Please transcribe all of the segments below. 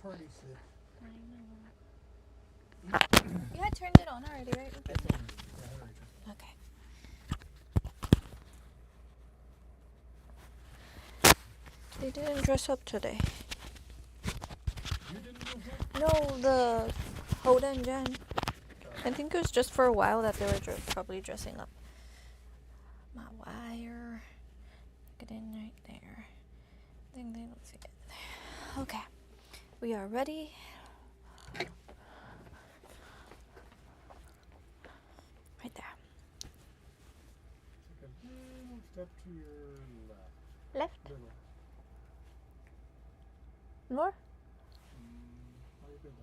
party set. I know. You had turned it on already, right? Okay. They didn't dress up today. You didn't dress up? No, the Hoda and Jen. I think it was just for a while that they were probably dressing up. My wire. Get in right there. I think they don't see it. Okay. We are ready. Right there. Take a little step to your left. Left? Little. More? How you good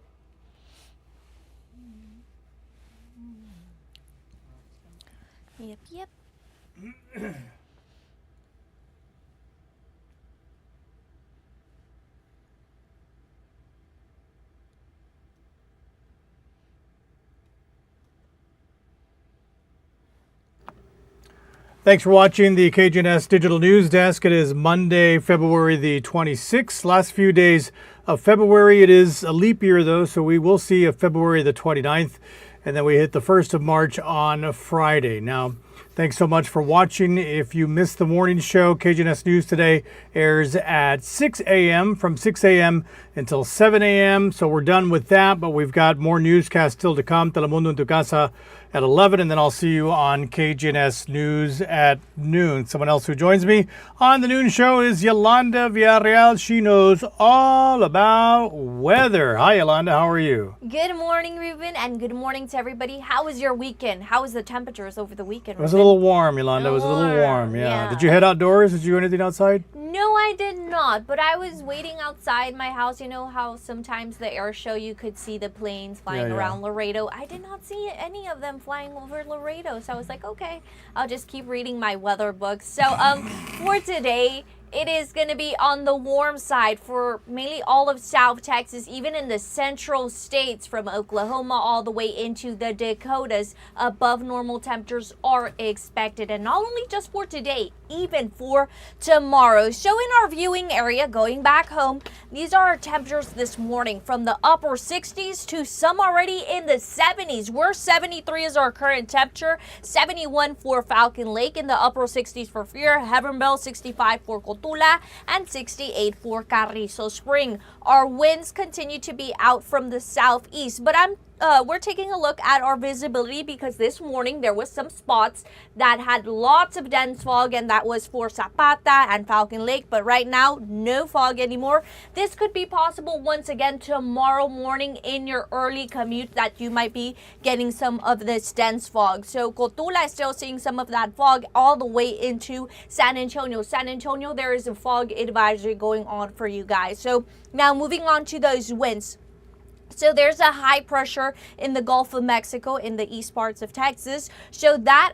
Yep, yep. there? Thanks for watching the KGNS Digital News Desk. It is Monday, February the 26th. Last few days of February. It is a leap year, though, so we will see a February the 29th, and then we hit the 1st of March on Friday. Now, thanks so much for watching. If you missed the morning show, KGNS News Today airs at 6 a.m. from 6 a.m. until 7 a.m. So we're done with that, but we've got more newscasts still to come. Telemundo en tu casa at 11, and then I'll see you on KGNS News at noon. Someone else who joins me on the noon show is Yolanda Villarreal. She knows all about weather. Hi, Yolanda. How are you? Good morning, Ruben, and good morning to everybody. How was your weekend? How was the temperatures over the weekend, It was a Ruben? little warm, Yolanda. It was a little warm, yeah. Did you head outdoors? Did you do anything outside? No, I did not, but I was waiting outside my house. You know how sometimes the air show you could see the planes flying around Laredo. I did not see any of them flying over Laredo, so I was like, okay, I'll just keep reading my weather books. So for today, it is going to be on the warm side for mainly all of South Texas, even in the central states from Oklahoma all the way into the Dakotas. Above normal temperatures are expected, and not only just for today, even for tomorrow. So in our viewing area, going back home, these are our temperatures this morning from the upper 60s to some already in the 70s. We're 73 is our current temperature, 71 for Falcon Lake, in the upper 60s for Freer, Heavenville, 65 for Cotula, and 68 for Carrizo Spring. Our winds continue to be out from the southeast, but we're taking a look at our visibility because this morning there was some spots that had lots of dense fog, and that was for Zapata and Falcon Lake, but right now no fog anymore. This could be possible once again tomorrow morning in your early commute, that you might be getting some of this dense fog. So Cotula is still seeing some of that fog all the way into San Antonio. San Antonio, there is a fog advisory going on for you guys. So now moving on to those winds. So there's a high pressure in the Gulf of Mexico in the east parts of Texas. So that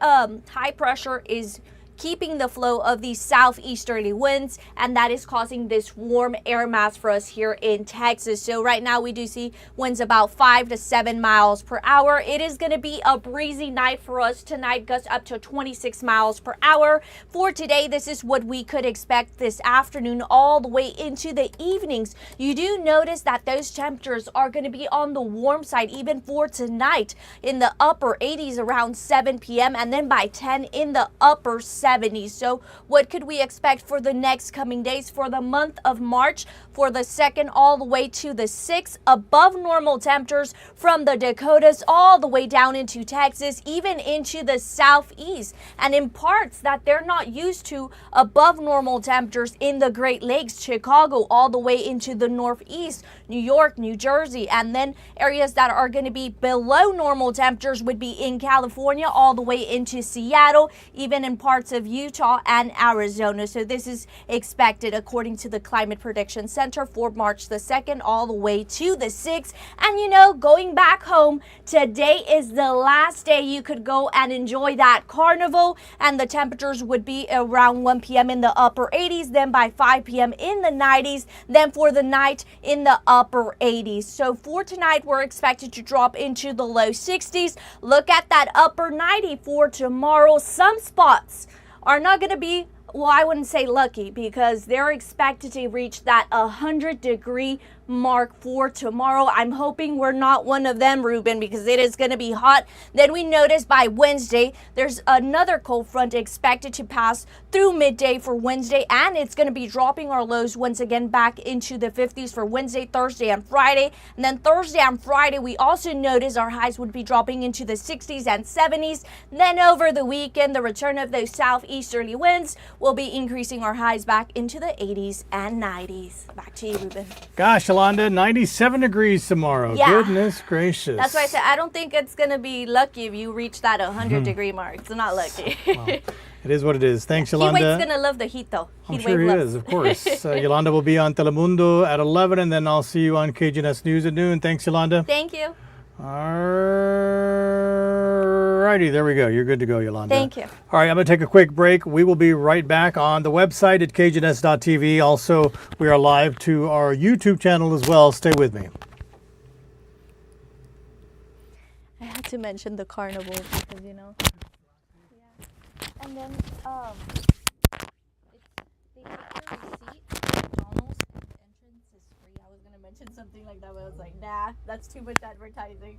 high pressure is keeping the flow of these southeasterly winds, and that is causing this warm air mass for us here in Texas. So right now we do see winds about 5 to 7 miles per hour. It is going to be a breezy night for us tonight, gusts up to 26 miles per hour. For today, this is what we could expect this afternoon all the way into the evenings. You do notice that those temperatures are going to be on the warm side even for tonight, in the upper 80s around 7 p.m. and then by 10 in the upper 70s. So what could we expect for the next coming days for the month of March? For the 2nd all the way to the 6th, above normal temperatures from the Dakotas all the way down into Texas, even into the southeast, and in parts that they're not used to, above normal temperatures in the Great Lakes, Chicago, all the way into the northeast, New York, New Jersey, and then areas that are going to be below normal temperatures would be in California all the way into Seattle, even in parts of Utah and Arizona. So this is expected according to the Climate Prediction Center for March the 2nd all the way to the 6th. And you know, going back home, today is the last day you could go and enjoy that carnival, and the temperatures would be around 1 p.m. in the upper 80s, then by 5 p.m. in the 90s, then for the night in the upper 80s. So for tonight, we're expected to drop into the low 60s. Look at that upper 90 for tomorrow. Some spots are not going to be, well, I wouldn't say lucky, because they're expected to reach that 100-degree mark for tomorrow. I'm hoping we're not one of them, Ruben, because it is going to be hot. Then we notice by Wednesday, there's another cold front expected to pass through midday for Wednesday, and it's going to be dropping our lows once again back into the 50s for Wednesday, Thursday, and Friday. And then Thursday and Friday, we also notice our highs would be dropping into the 60s and 70s. Then over the weekend, the return of those southeasterly winds will be increasing our highs back into the 80s and 90s. Back to you, Ruben. Gosh, Yolanda, 97 degrees tomorrow. Yeah. Goodness gracious. That's why I said I don't think it's going to be lucky if you reach that 100-degree mark. It's not lucky. Well, it is what it is. Thanks, Heat Yolanda. wave's going to love the heat, though. I'm Heat sure wave he loves. is, of course. Yolanda will be on Telemundo at 11, and then I'll see you on KGNS News at noon. Thanks, Yolanda. Thank you. Alrighty, there we go. You're good to go, Yolanda. Thank you. All right, I'm going to take a quick break. We will be right back on the website at kgns.tv. Also, we are live to our YouTube channel as well. Stay with me. I had to mention the carnival because, you know. Yeah. And then, they take your receipt at McDonald's and the entrance is free. I was going to mention something like that, but I was like, nah, that's too much advertising.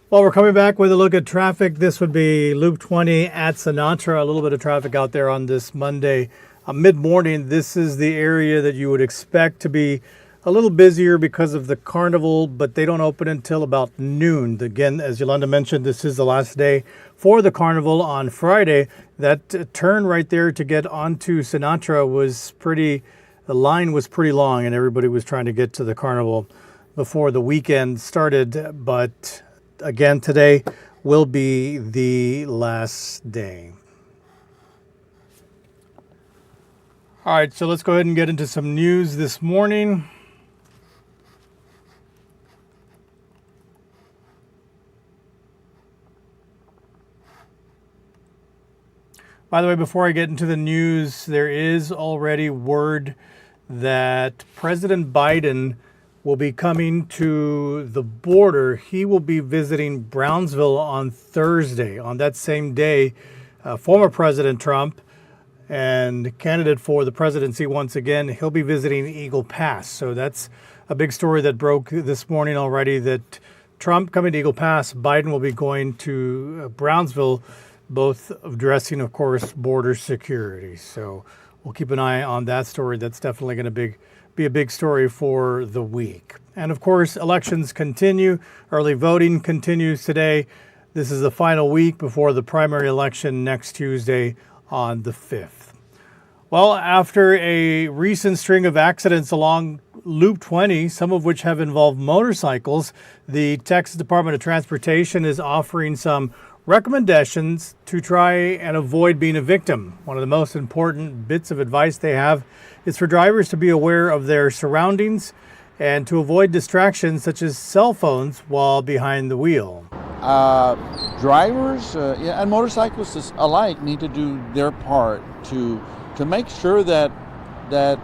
Well, we're coming back with a look at traffic. This would be Loop 20 at Sinatra. A little bit of traffic out there on this Monday. Mid-morning, this is the area that you would expect to be a little busier because of the carnival, but they don't open until about noon. Again, as Yolanda mentioned, this is the last day for the carnival on Friday. That turn right there to get onto Sinatra was the line was pretty long, and everybody was trying to get to the carnival before the weekend started. But again, today will be the last day. All right, so let's go ahead and get into some news this morning. By the way, before I get into the news, there is already word that President Biden will be coming to the border. He will be visiting Brownsville on Thursday. On that same day, former President Trump and candidate for the presidency once again, he'll be visiting Eagle Pass. So that's a big story that broke this morning already, that Trump coming to Eagle Pass, Biden will be going to Brownsville, both addressing, of course, border security. So we'll keep an eye on that story. That's definitely going to be a big story for the week. And of course, elections continue. Early voting continues today. This is the final week before the primary election next Tuesday on the 5th. Well, after a recent string of accidents along Loop 20, some of which have involved motorcycles, the Texas Department of Transportation is offering some recommendations to try and avoid being a victim. One of the most important bits of advice they have is for drivers to be aware of their surroundings and to avoid distractions such as cell phones while behind the wheel. Drivers and motorcyclists alike need to do their part to make sure that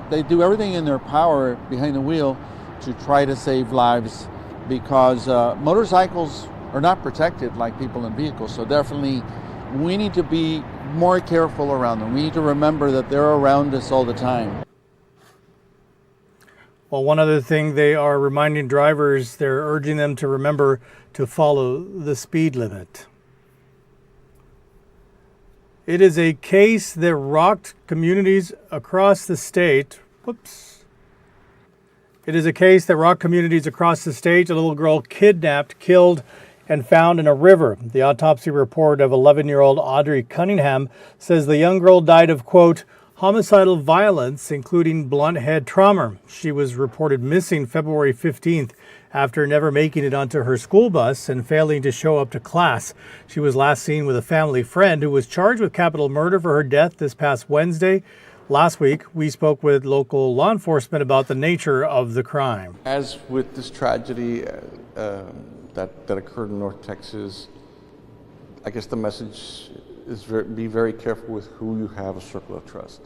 they do everything in their power behind the wheel to try to save lives, because motorcycles are not protected like people in vehicles. So definitely we need to be more careful around them. We need to remember that they're around us all the time. Well, one other thing they are reminding drivers, they're urging them to remember to follow the speed limit. It is a case that rocked communities across the state. It is a case that rocked communities across the state. A little girl kidnapped, killed, and found in a river. The autopsy report of 11-year-old Audrey Cunningham says the young girl died of, quote, homicidal violence, including blunt head trauma. She was reported missing February 15th after never making it onto her school bus and failing to show up to class. She was last seen with a family friend who was charged with capital murder for her death this past Wednesday. Last week, we spoke with local law enforcement about the nature of the crime. As with this tragedy that occurred in North Texas, I guess the message is be very careful with who you have a circle of trust.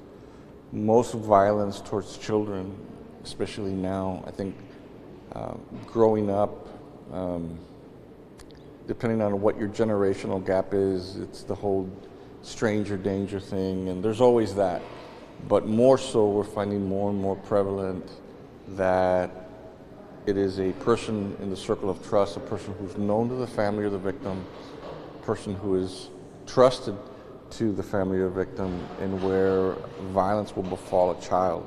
Most violence towards children, especially now, I think growing up, depending on what your generational gap is, it's the whole stranger danger thing, and there's always that. But more so, we're finding more and more prevalent that it is a person in the circle of trust, a person who's known to the family or the victim, a person who is trusted to the family or victim, and where violence will befall a child.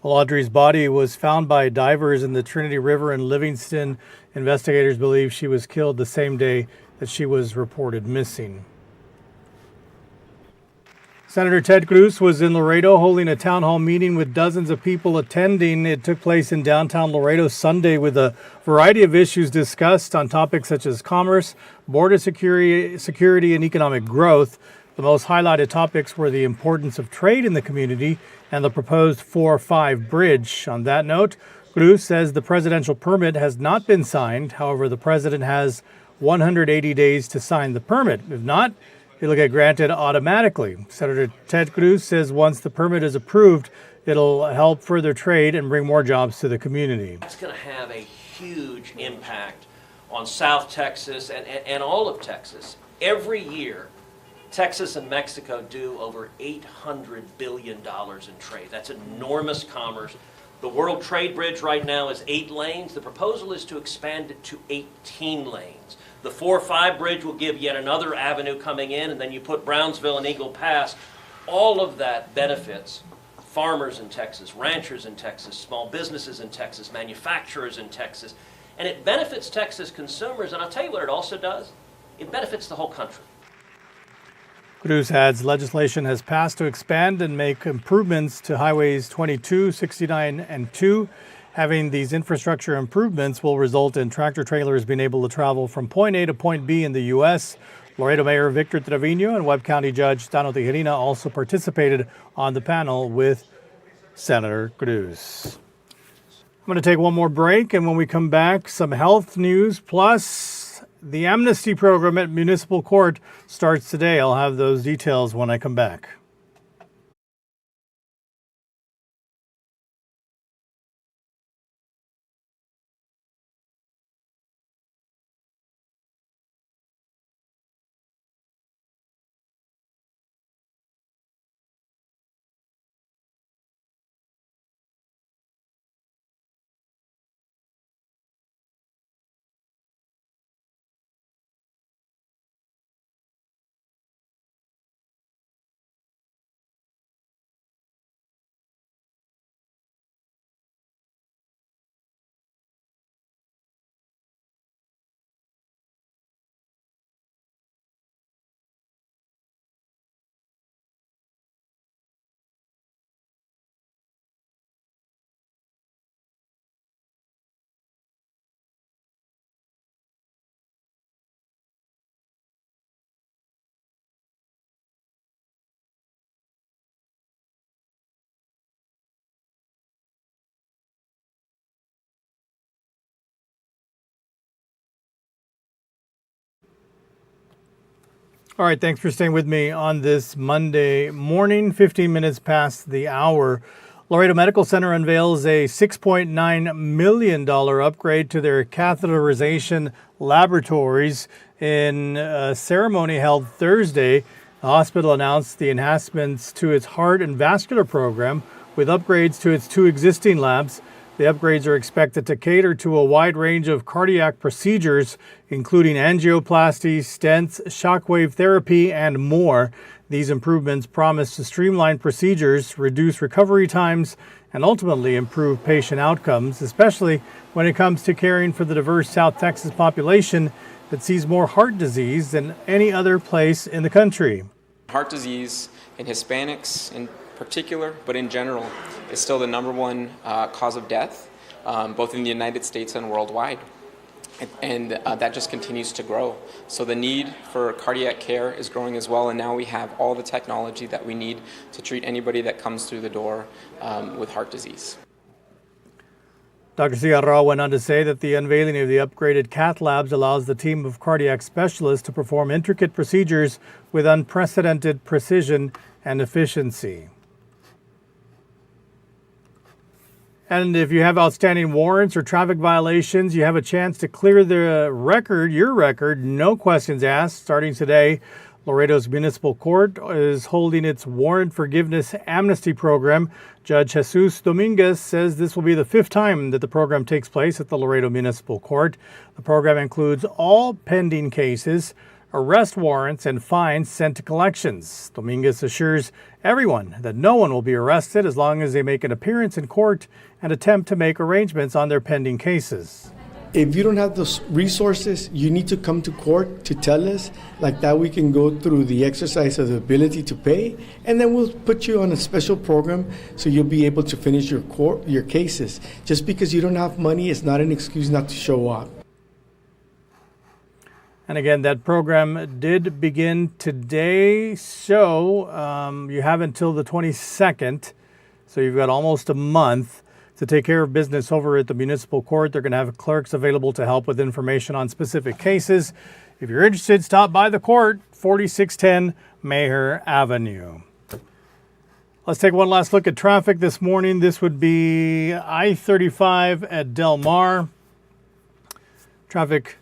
Well, Audrey's body was found by divers in the Trinity River in Livingston. Investigators believe she was killed the same day that she was reported missing. Senator Ted Cruz was in Laredo holding a town hall meeting with dozens of people attending. It took place in downtown Laredo Sunday with a variety of issues discussed on topics such as commerce, border security, and economic growth. The most highlighted topics were the importance of trade in the community and the proposed 4-5 bridge. On that note, Cruz says the presidential permit has not been signed. However, the president has 180 days to sign the permit. If not, it'll get granted automatically. Senator Ted Cruz says once the permit is approved, it'll help further trade and bring more jobs to the community. It's going to have a huge impact on South Texas and all of Texas. Every year, Texas and Mexico do over $800 billion in trade. That's enormous commerce. The World Trade Bridge right now is 8 lanes. The proposal is to expand it to 18 lanes. The 4-5 bridge will give yet another avenue coming in, and then you put Brownsville and Eagle Pass. All of that benefits farmers in Texas, ranchers in Texas, small businesses in Texas, manufacturers in Texas, and it benefits Texas consumers. And I'll tell you what it also does. It benefits the whole country. Cruz adds legislation has passed to expand and make improvements to highways 22, 69, and 2. Having these infrastructure improvements will result in tractor trailers being able to travel from point A to point B in the U.S. Laredo Mayor Victor Trevino and Webb County Judge Tano Tijerina also participated on the panel with Senator Cruz. I'm going to take one more break, and when we come back, some health news, plus the amnesty program at Municipal Court starts today. I'll have those details when I come back. All right, thanks for staying with me on this Monday morning, 15 minutes past the hour. Laredo Medical Center unveils a $6.9 million upgrade to their catheterization laboratories in a ceremony held Thursday. The hospital announced the enhancements to its heart and vascular program with upgrades to its 2 existing labs. The upgrades are expected to cater to a wide range of cardiac procedures, including angioplasty, stents, shockwave therapy, and more. These improvements promise to streamline procedures, reduce recovery times, and ultimately improve patient outcomes, especially when it comes to caring for the diverse South Texas population that sees more heart disease than any other place in the country. Heart disease in Hispanics in particular, but in general, is still the #1 cause of death, both in the United States and worldwide. And that just continues to grow. So the need for cardiac care is growing as well, and now we have all the technology that we need to treat anybody that comes through the door with heart disease. Dr. Cigarra went on to say that the unveiling of the upgraded cath labs allows the team of cardiac specialists to perform intricate procedures with unprecedented precision and efficiency. And if you have outstanding warrants or traffic violations, you have a chance to clear your record, no questions asked. Starting today, Laredo's Municipal Court is holding its Warrant Forgiveness Amnesty Program. Judge Jesus Dominguez says this will be the 5th time that the program takes place at the Laredo Municipal Court. The program includes all pending cases, arrest warrants, and fines sent to collections. Dominguez assures everyone that no one will be arrested as long as they make an appearance in court and attempt to make arrangements on their pending cases. If you don't have those resources, you need to come to court to tell us. Like that, we can go through the exercise of the ability to pay, and then we'll put you on a special program so you'll be able to finish your cases. Just because you don't have money is not an excuse not to show up. And again, that program did begin today, so you have until the 22nd, so you've got almost a month to take care of business over at the municipal court. They're going to have clerks available to help with information on specific cases. If you're interested, stop by the court, 4610 Maher Avenue. Let's take one last look at traffic this morning. This would be I-35 at Del Mar. Traffic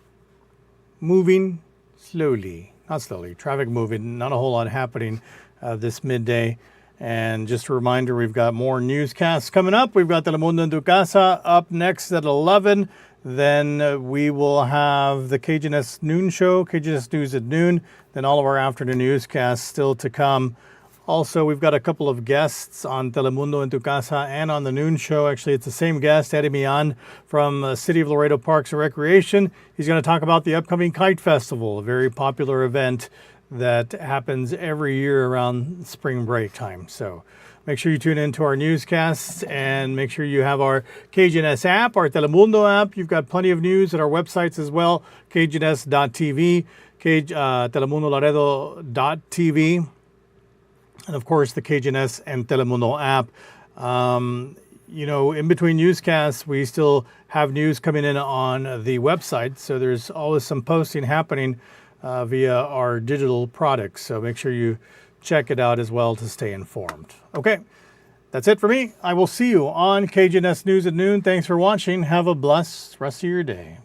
moving slowly, not slowly, traffic moving, not a whole lot happening this midday. And just a reminder, we've got more newscasts coming up. We've got Telemundo en tu Casa up next at 11. Then we will have the KGNS noon show, KGNS News at noon. Then all of our afternoon newscasts still to come. Also, we've got a couple of guests on Telemundo en tu Casa and on the noon show. Actually, it's the same guest, Eddie Millan from City of Laredo Parks and Recreation. He's going to talk about the upcoming Kite Festival, a very popular event that happens every year around spring break time. So make sure you tune into our newscasts and make sure you have our KGNS app, our Telemundo app. You've got plenty of news at our websites as well, kgns.tv, telemundolaredo.tv, and of course the KGNS and Telemundo app. In between newscasts, we still have news coming in on the website. So there's always some posting happening via our digital products. So make sure you check it out as well to stay informed. Okay, that's it for me. I will see you on KGNS News at noon. Thanks for watching. Have a blessed rest of your day.